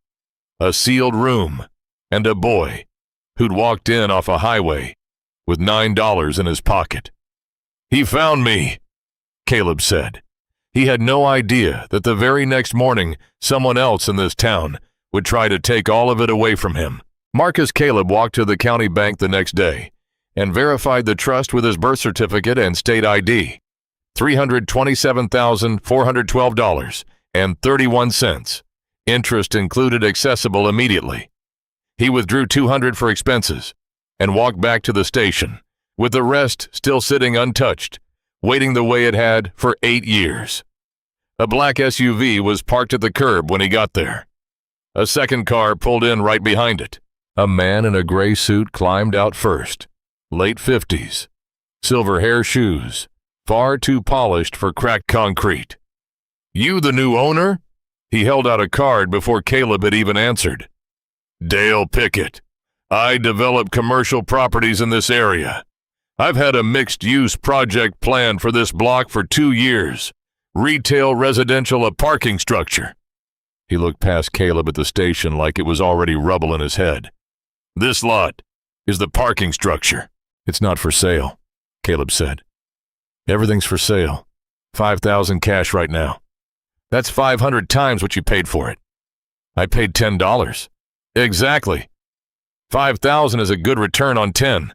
a sealed room, and a boy who'd walked in off a highway with $9 in his pocket. "He found me," Caleb said. He had no idea that the very next morning someone else in this town would try to take all of it away from him. Marcus Caleb walked to the county bank the next day and verified the trust with his birth certificate and state ID. $327,412.31. Interest included, accessible immediately. He withdrew $200 for expenses and walked back to the station, with the rest still sitting untouched, waiting the way it had for 8 years. A black SUV was parked at the curb when he got there. A second car pulled in right behind it. A man in a gray suit climbed out first. Late 50s. Silver hair, shoes, far too polished for cracked concrete. "You the new owner?" He held out a card before Caleb had even answered. "Dale Pickett. I develop commercial properties in this area. I've had a mixed-use project planned for this block for 2 years. Retail, residential, a parking structure." He looked past Caleb at the station like it was already rubble in his head. "This lot is the parking structure." "It's not for sale," Caleb said. "Everything's for sale. $5,000 cash right now. That's 500 times what you paid for it." "I paid $10. "Exactly. 5,000 is a good return on 10.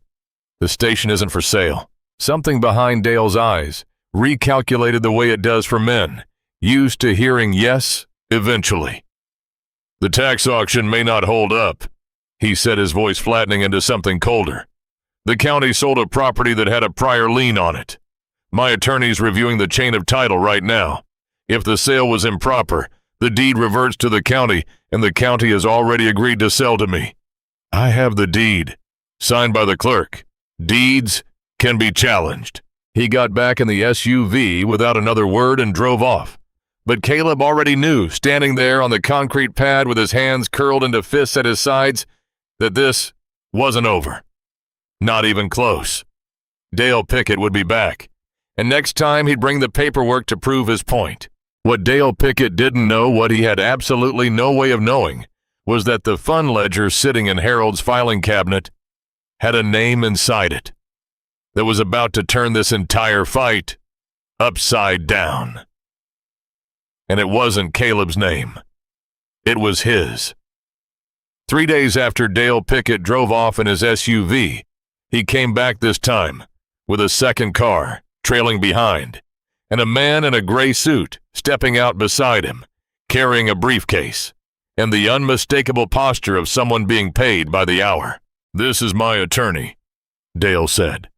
The station isn't for sale." Something behind Dale's eyes recalculated the way it does for men, used to hearing yes, eventually. "The tax auction may not hold up," he said, his voice flattening into something colder. "The county sold a property that had a prior lien on it. My attorney's reviewing the chain of title right now. If the sale was improper, the deed reverts to the county, and the county has already agreed to sell to me. I have the deed, signed by the clerk. Deeds can be challenged." He got back in the SUV without another word and drove off. But Caleb already knew, standing there on the concrete pad with his hands curled into fists at his sides, that this wasn't over. Not even close. Dale Pickett would be back, and next time he'd bring the paperwork to prove his point. What Dale Pickett didn't know, what he had absolutely no way of knowing, was that the fund ledger sitting in Harold's filing cabinet had a name inside it that was about to turn this entire fight upside down. And it wasn't Caleb's name. It was his. 3 days after Dale Pickett drove off in his SUV, he came back this time with a second car trailing behind, and a man in a gray suit stepping out beside him, carrying a briefcase, and the unmistakable posture of someone being paid by the hour. "This is my attorney," Dale said.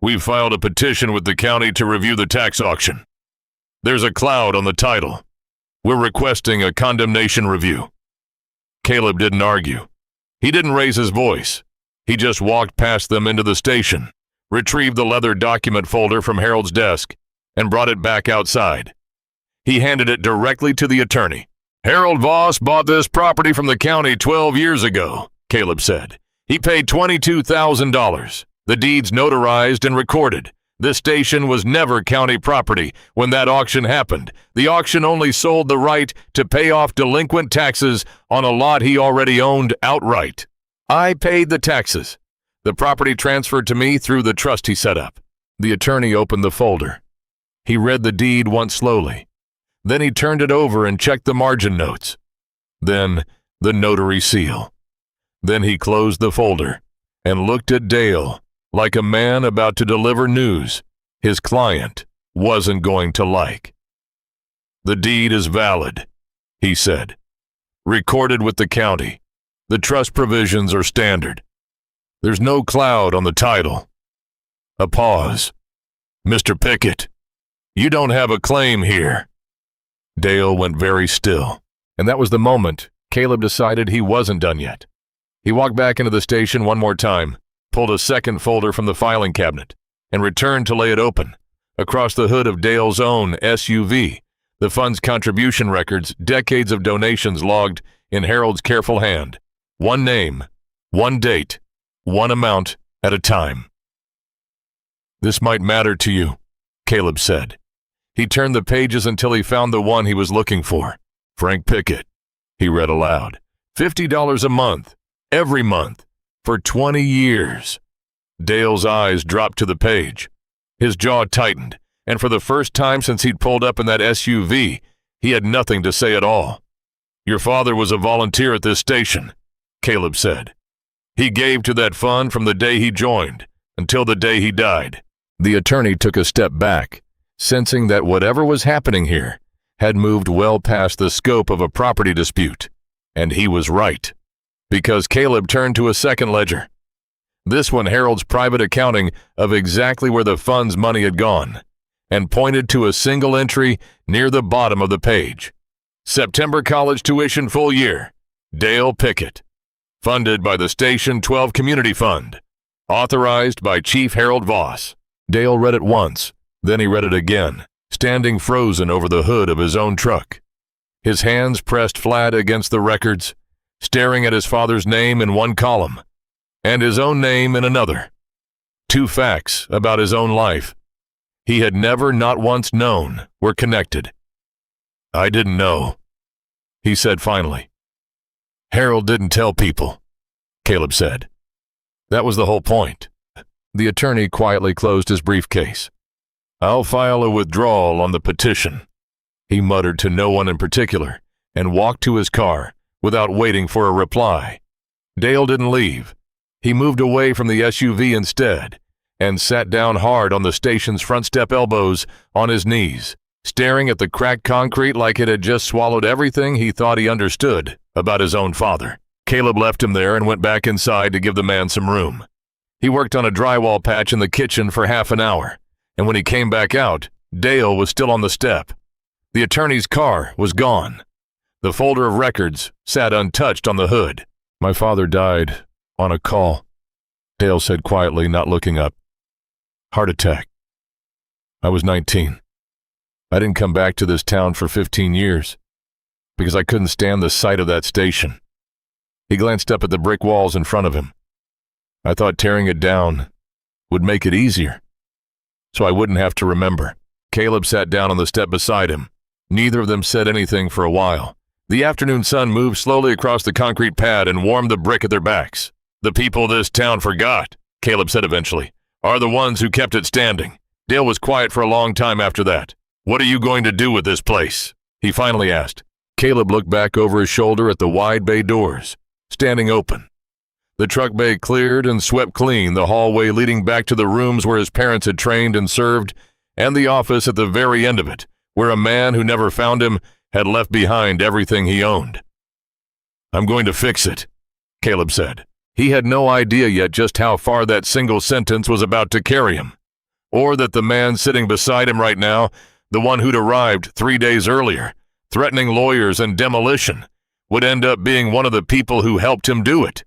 "We've filed a petition with the county to review the tax auction. There's a cloud on the title. We're requesting a condemnation review." Caleb didn't argue. He didn't raise his voice. He just walked past them into the station, retrieved the leather document folder from Harold's desk, and brought it back outside. He handed it directly to the attorney. "Harold Voss bought this property from the county 12 years ago, Caleb said. "He paid $22,000. The deed's notarized and recorded. This station was never county property when that auction happened. The auction only sold the right to pay off delinquent taxes on a lot he already owned outright. I paid the taxes. The property transferred to me through the trust he set up." The attorney opened the folder. He read the deed once slowly. Then he turned it over and checked the margin notes. Then the notary seal. Then he closed the folder and looked at Dale like a man about to deliver news his client wasn't going to like. "The deed is valid," he said. "Recorded with the county. The trust provisions are standard. There's no cloud on the title." A pause. "Mr. Pickett, you don't have a claim here." Dale went very still, and that was the moment Caleb decided he wasn't done yet. He walked back into the station one more time, pulled a second folder from the filing cabinet, and returned to lay it open. Across the hood of Dale's own SUV, the fund's contribution records, decades of donations logged in Harold's careful hand. One name, one date, one amount at a time. "This might matter to you," Caleb said. He turned the pages until he found the one he was looking for. "Frank Pickett," he read aloud. $50 a month, every month, for 20 years. Dale's eyes dropped to the page. His jaw tightened, and for the first time since he'd pulled up in that SUV, he had nothing to say at all. "Your father was a volunteer at this station," Caleb said. "He gave to that fund from the day he joined until the day he died." The attorney took a step back, sensing that whatever was happening here had moved well past the scope of a property dispute. And he was right, because Caleb turned to a second ledger. This one Harold's private accounting of exactly where the fund's money had gone, and pointed to a single entry near the bottom of the page. "September college tuition full year. Dale Pickett. Funded by the Station 12 Community Fund. Authorized by Chief Harold Voss." Dale read it once, then he read it again, standing frozen over the hood of his own truck. His hands pressed flat against the records, staring at his father's name in one column, and his own name in another. Two facts about his own life he had never, not once, known were connected. "I didn't know," he said finally. "Harold didn't tell people," Caleb said. "That was the whole point." The attorney quietly closed his briefcase. "I'll file a withdrawal on the petition," he muttered to no one in particular, and walked to his car without waiting for a reply. Dale didn't leave. He moved away from the SUV instead, and sat down hard on the station's front step, elbows on his knees, staring at the cracked concrete like it had just swallowed everything he thought he understood about his own father. Caleb left him there and went back inside to give the man some room. He worked on a drywall patch in the kitchen for half an hour, and when he came back out, Dale was still on the step. The attorney's car was gone. The folder of records sat untouched on the hood. "My father died on a call," Dale said quietly, not looking up. "Heart attack. I was 19. I didn't come back to this town for 15 years because I couldn't stand the sight of that station." He glanced up at the brick walls in front of him. "I thought tearing it down would make it easier, so I wouldn't have to remember." Caleb sat down on the step beside him. Neither of them said anything for a while. The afternoon sun moved slowly across the concrete pad and warmed the brick at their backs. "The people this town forgot," Caleb said eventually, "are the ones who kept it standing." Dale was quiet for a long time after that. "What are you going to do with this place?" he finally asked. Caleb looked back over his shoulder at the wide bay doors, standing open. The truck bay cleared and swept clean, the hallway leading back to the rooms where his parents had trained and served, and the office at the very end of it, where a man who never found him had left behind everything he owned. "I'm going to fix it," Caleb said. He had no idea yet just how far that single sentence was about to carry him, or that the man sitting beside him right now, the one who'd arrived 3 days earlier, threatening lawyers and demolition, would end up being one of the people who helped him do it.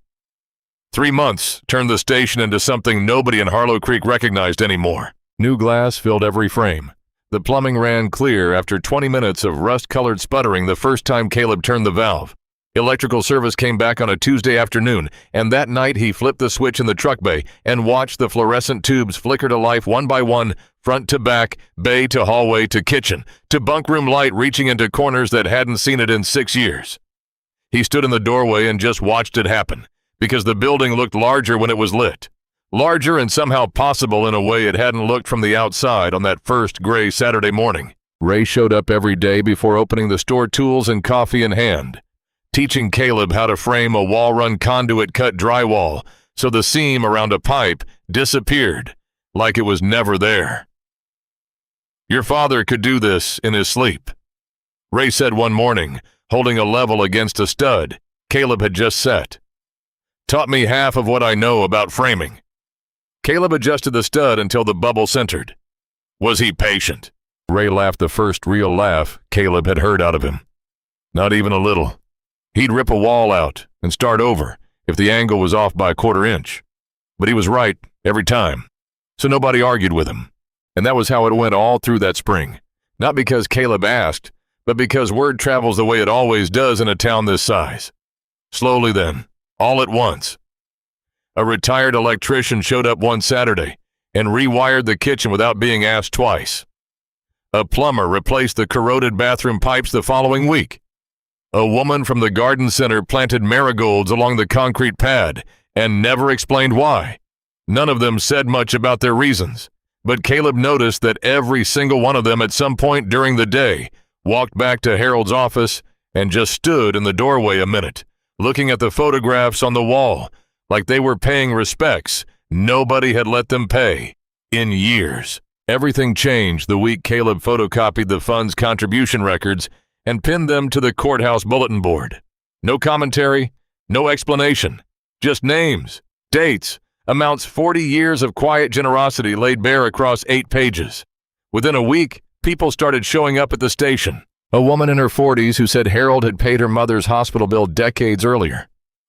3 months turned the station into something nobody in Harlow Creek recognized anymore. New glass filled every frame. The plumbing ran clear after 20 minutes of rust-colored sputtering the first time Caleb turned the valve. Electrical service came back on a Tuesday afternoon, and that night he flipped the switch in the truck bay and watched the fluorescent tubes flicker to life one by one, front to back, bay to hallway to kitchen, to bunk room light reaching into corners that hadn't seen it in 6 years. He stood in the doorway and just watched it happen, because the building looked larger when it was lit. Larger and somehow possible in a way it hadn't looked from the outside on that first gray Saturday morning. Ray showed up every day before opening the store, tools and coffee in hand, teaching Caleb how to frame a wall-run conduit-cut drywall so the seam around a pipe disappeared like it was never there. "Your father could do this in his sleep," Ray said one morning, holding a level against a stud Caleb had just set. "Taught me half of what I know about framing." Caleb adjusted the stud until the bubble centered. "Was he patient?" Ray laughed, the first real laugh Caleb had heard out of him. "Not even a little. He'd rip a wall out and start over if the angle was off by a quarter inch. But he was right every time, so nobody argued with him. And that was how it went all through that spring. Not because Caleb asked, but because word travels the way it always does in a town this size. Slowly then, all at once. A retired electrician showed up one Saturday and rewired the kitchen without being asked twice. A plumber replaced the corroded bathroom pipes the following week. A woman from the garden center planted marigolds along the concrete pad and never explained why. None of them said much about their reasons, but Caleb noticed that every single one of them at some point during the day walked back to Harold's office and just stood in the doorway a minute, looking at the photographs on the wall like they were paying respects nobody had let them pay in years. Everything changed the week Caleb photocopied the fund's contribution records and pinned them to the courthouse bulletin board. No commentary, no explanation, just names, dates, amounts, 40 years of quiet generosity laid bare across 8 pages. Within a week, people started showing up at the station. A woman in her 40s who said Harold had paid her mother's hospital bill decades earlier.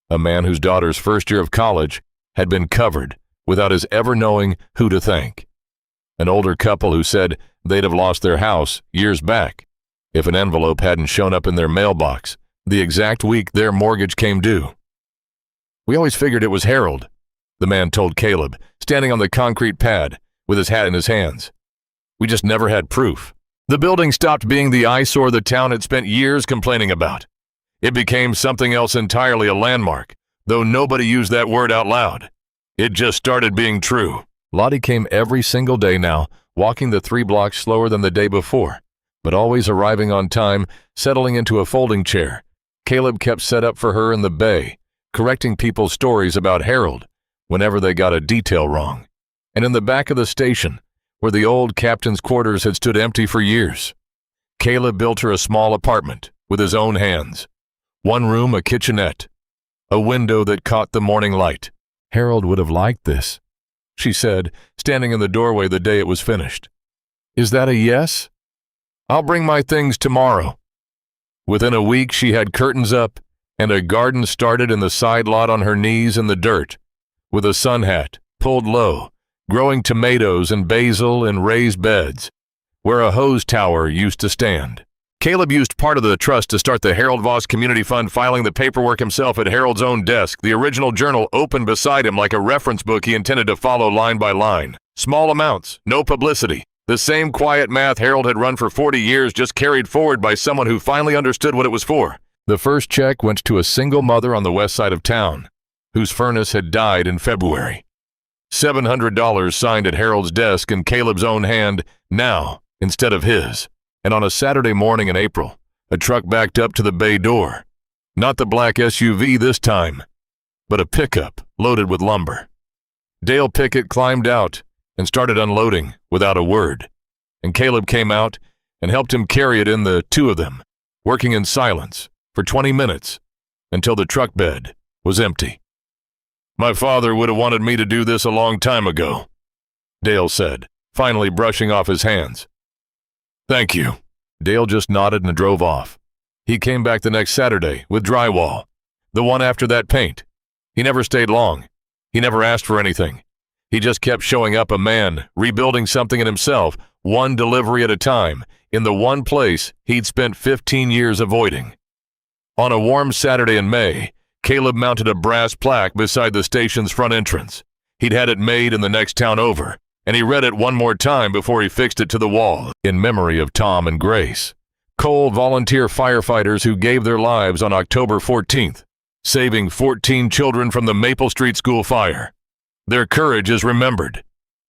A man whose daughter's first year of college had been covered without his ever knowing who to thank. An older couple who said they'd have lost their house years back if an envelope hadn't shown up in their mailbox the exact week their mortgage came due. "We always figured it was Harold," the man told Caleb, standing on the concrete pad with his hat in his hands. "We just never had proof." The building stopped being the eyesore the town had spent years complaining about. It became something else entirely, a landmark, though nobody used that word out loud. It just started being true. Lottie came every single day now, walking the 3 blocks slower than the day before, but always arriving on time, settling into a folding chair. Caleb kept set up for her in the bay, correcting people's stories about Harold whenever they got a detail wrong. And in the back of the station, where the old captain's quarters had stood empty for years, Caleb built her a small apartment with his own hands. 1 room, a kitchenette, a window that caught the morning light. "Harold would have liked this," she said, standing in the doorway the day it was finished. "Is that a yes?" "I'll bring my things tomorrow." Within a week, she had curtains up and a garden started in the side lot on her knees in the dirt, with a sun hat pulled low, growing tomatoes and basil in raised beds, where a hose tower used to stand. Caleb used part of the trust to start the Harold Voss Community Fund, filing the paperwork himself at Harold's own desk, the original journal open beside him like a reference book he intended to follow line by line. Small amounts, no publicity. The same quiet math Harold had run for 40 years, just carried forward by someone who finally understood what it was for. The first check went to a single mother on the west side of town, whose furnace had died in February. $700 signed at Harold's desk in Caleb's own hand now instead of his. And on a Saturday morning in April, a truck backed up to the bay door. Not the black SUV this time, but a pickup loaded with lumber. Dale Pickett climbed out and started unloading without a word, and Caleb came out and helped him carry it in, the 2 of them, working in silence for 20 minutes until the truck bed was empty. "My father would have wanted me to do this a long time ago," Dale said, finally brushing off his hands. "Thank you." Dale just nodded and drove off. He came back the next Saturday with drywall, the one after that paint. He never stayed long. He never asked for anything. He just kept showing up, a man rebuilding something in himself, one delivery at a time, in the one place he'd spent 15 years avoiding. On a warm Saturday in May, Caleb mounted a brass plaque beside the station's front entrance. He'd had it made in the next town over, and he read it one more time before he fixed it to the wall, in memory of Tom and Grace, Cole volunteer firefighters who gave their lives on October 14th, saving 14 children from the Maple Street School fire. Their courage is remembered.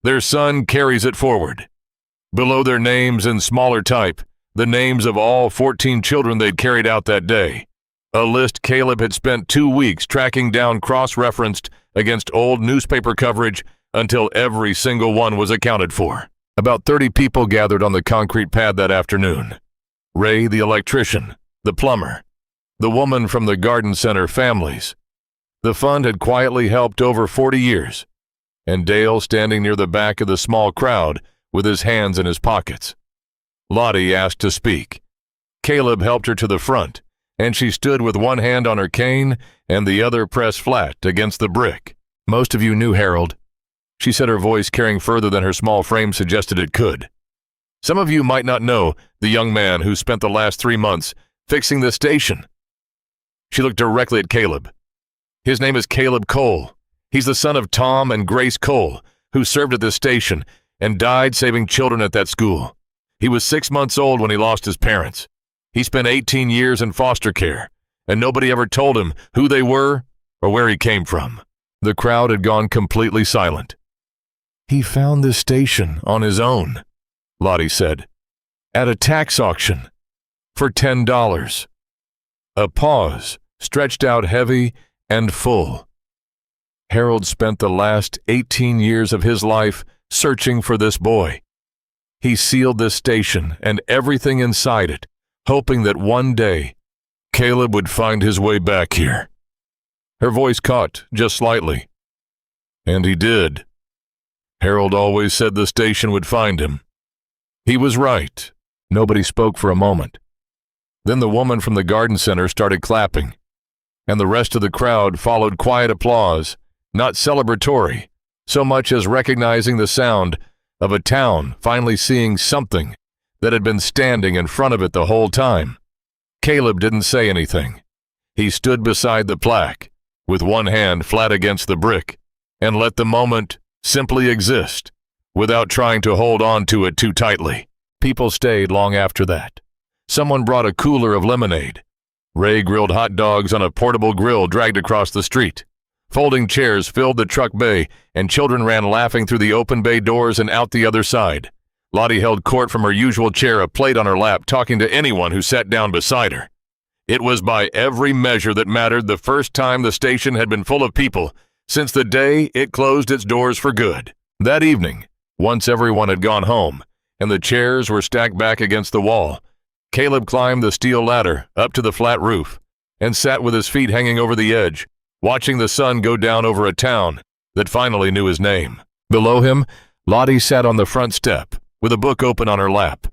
Their son carries it forward. Below their names in smaller type, the names of all 14 children they'd carried out that day. A list Caleb had spent 2 weeks tracking down, cross-referenced against old newspaper coverage until every single one was accounted for. About 30 people gathered on the concrete pad that afternoon. Ray, the electrician, the plumber, the woman from the garden center, families. The fund had quietly helped over 40 years, and Dale standing near the back of the small crowd with his hands in his pockets. Lottie asked to speak. Caleb helped her to the front and she stood with one hand on her cane and the other pressed flat against the brick. Most of you knew Harold, she said, her voice carrying further than her small frame suggested it could. Some of you might not know the young man who spent the last 3 months fixing this station. She looked directly at Caleb. His name is Caleb Cole. He's the son of Tom and Grace Cole, who served at this station and died saving children at that school. He was 6 months old when he lost his parents. He spent 18 years in foster care, and nobody ever told him who they were or where he came from. The crowd had gone completely silent. He found this station on his own, Lottie said, at a tax auction, for $10. A pause stretched out heavy and full. Harold spent the last 18 years of his life searching for this boy. He sealed this station and everything inside it, hoping that one day Caleb would find his way back here. Her voice caught just slightly. And he did. Harold always said the station would find him. He was right. Nobody spoke for a moment. Then the woman from the garden center started clapping, and the rest of the crowd followed quiet applause, not celebratory, so much as recognizing the sound of a town finally seeing something that had been standing in front of it the whole time. Caleb didn't say anything. He stood beside the plaque, with one hand flat against the brick, and let the moment simply exist, without trying to hold on to it too tightly. People stayed long after that. Someone brought a cooler of lemonade. Ray grilled hot dogs on a portable grill dragged across the street. Folding chairs filled the truck bay, and children ran laughing through the open bay doors and out the other side. Lottie held court from her usual chair, a plate on her lap, talking to anyone who sat down beside her. It was by every measure that mattered the first time the station had been full of people since the day it closed its doors for good. That evening, once everyone had gone home and the chairs were stacked back against the wall, Caleb climbed the steel ladder up to the flat roof and sat with his feet hanging over the edge, watching the sun go down over a town that finally knew his name. Below him, Lottie sat on the front step with a book open on her lap,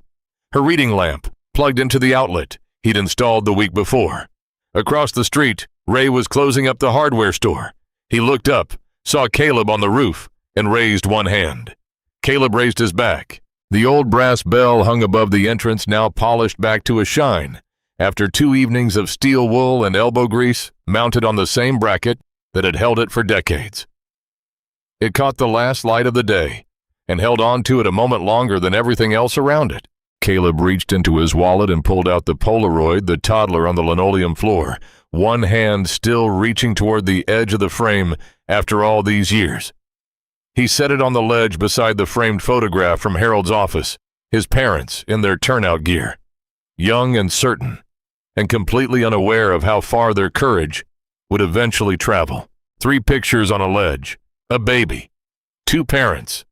her reading lamp plugged into the outlet he'd installed the week before. Across the street, Ray was closing up the hardware store. He looked up, saw Caleb on the roof, and raised one hand. Caleb raised his back. The old brass bell hung above the entrance, now polished back to a shine, after 2 evenings of steel wool and elbow grease mounted on the same bracket that had held it for decades. It caught the last light of the day and held on to it a moment longer than everything else around it. Caleb reached into his wallet and pulled out the Polaroid, the toddler on the linoleum floor, one hand still reaching toward the edge of the frame after all these years. He set it on the ledge beside the framed photograph from Harold's office, his parents in their turnout gear, young and certain, and completely unaware of how far their courage would eventually travel. 3 pictures on a ledge, a baby, 2 parents,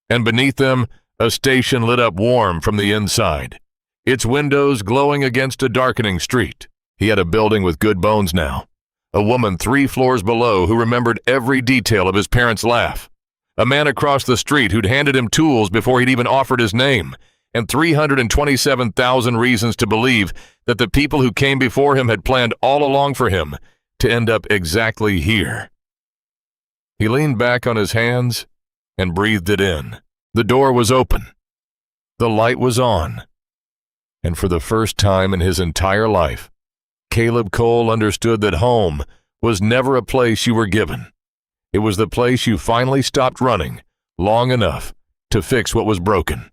and beneath them, a station lit up warm from the inside, its windows glowing against a darkening street. He had a building with good bones now. A woman 3 floors below who remembered every detail of his parents' laugh. A man across the street who'd handed him tools before he'd even offered his name, and 327,000 reasons to believe that the people who came before him had planned all along for him to end up exactly here. He leaned back on his hands and breathed it in. The door was open. The light was on. And for the first time in his entire life, Caleb Cole understood that home was never a place you were given. It was the place you finally stopped running long enough to fix what was broken.